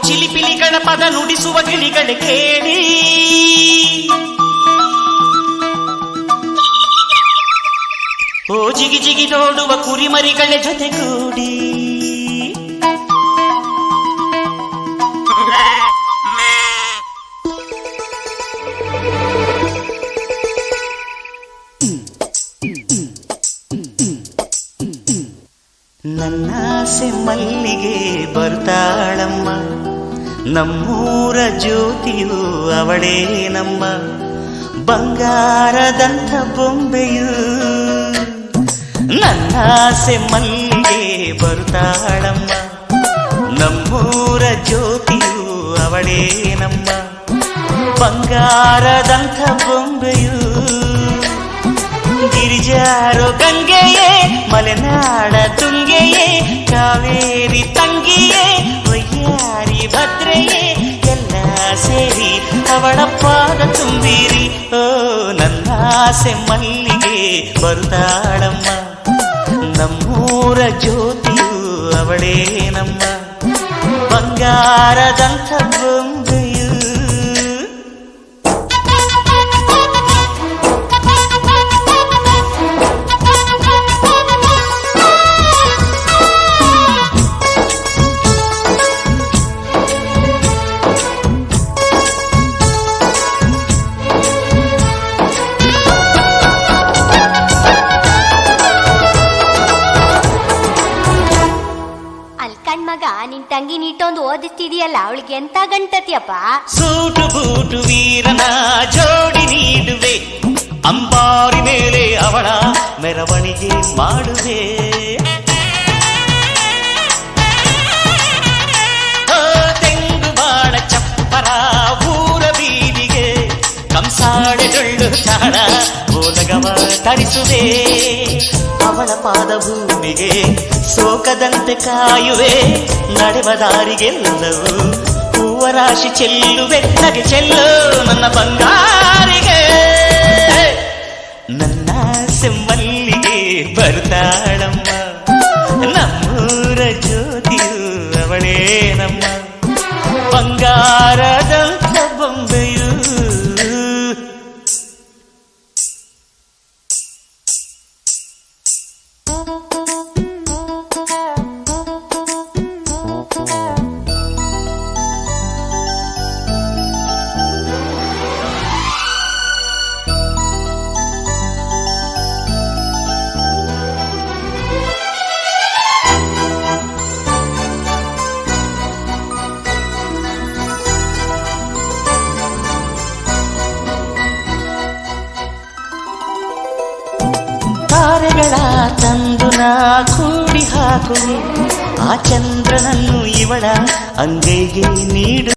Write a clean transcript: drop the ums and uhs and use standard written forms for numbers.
ಚಿಲಿಪಿಲಿಗಳ ಪದ ನುಡಿಸುವ ಗಿಳಿಗಳ ಕೇಳಿ ಓ ಜಿಗಿ ಜಿಗಿ ನೋಡುವ ಕುರಿಮರಿಗಳ ಜೊತೆಗೂಡಿ ನನ್ನಾಸೆ ಮಲ್ಲಿಗೆ ಬರ್ತಾಳಮ್ಮ ನಮ್ಮೂರ ಜ್ಯೋತಿಯು ಅವಳೇ ನಮ್ಮ ಬಂಗಾರದಂಥ ಬೊಂಬೆಯು ನನ್ನಾಸೆ ಮಲ್ಲಿಗೆ ಬರ್ತಾಳಮ್ಮ ನಮ್ಮೂರ ಜ್ಯೋತಿಯು ಅವಳೇ ನಮ್ಮ ಬಂಗಾರದಂಥ ಬೊಂಬೆಯು ಗಿರಿಜಾರೋ ಗಂಗೆಯೇ ಮಲೆನಾಡ ತುಂಗೆಯೇ ಕಾವೇರಿ ತಂಗಿಯೇ ವಯ್ಯಾರಿ ಭದ್ರೆಯೇ ಎಲ್ಲ ಸೇರಿ ಅವಳ ಪಾದ ತುಂಬಿರಿ ಓ ನನ್ನಾಸೆ ಮಲ್ಲಿಗೆ ಬರುತ್ತಾಳಮ್ಮ ನಮ್ಮೂರ ಜ್ಯೋತಿಯು ಅವಳೇ ನಮ್ಮ ಬಂಗಾರದಂಥ ಬೊಂಬೆಯು ಮಗ ನಿನ್ ತಂಗಿ ನೀಟೊಂದು ಓದಿಸ್ತಿದೀಯಲ್ಲ ಅವಳಿಗೆ ಎಂತ ಗಂಟತಿಯಪ್ಪ ಸೂಟು ಬೂಟು ವೀರನ ಜೋಡಿ ನೀಡುವೆ ಅಂಬಾರಿ ಮೇಲೆ ಅವಳ ಮೆರವಣಿಗೆ ಮಾಡುವೆ ತೆಂಗು ಬಾಳ ಚಪ್ಪರ ಊರ ಬೀದಿಗೆ ಕಂಸಾಳೆ ಡೊಳ್ಳು ತಾಳ ಬೋಲಗವ ತರಿಸುವೆ ಅವಳ ಪಾದ ಭೂಮಿಗೆ ಸೋಕದಂತೆ ಕಾಯುವೆ ನಡೆವ ದಾರಿಗೆಲ್ಲವೂ ಹೂವ ರಾಶಿ ಚೆಲ್ಲುವೆ ನಗೆ ಚೆಲ್ಲು ನನ್ನ ಬಂಗಾರಿಗೆ ನನ್ನ ಸೆಮ್ಮಲ್ಲಿಗೆ ಬರ್ತಾಳಮ್ಮ ನಮ್ಮೂರ ಜ್ಯೋತಿಯು ಅವಳೇ ನಮ್ಮ ಬಂಗಾರದಂಥ ಬೊಂಬೆಯು ತಾರೆಗಳ ತಂದು ನಾ ಕೂಡಿ ಹಾಕುವೆ ಆ ಚಂದ್ರನನ್ನು ಇವಳ ಅಂಗೈಗೆ ನೀಡು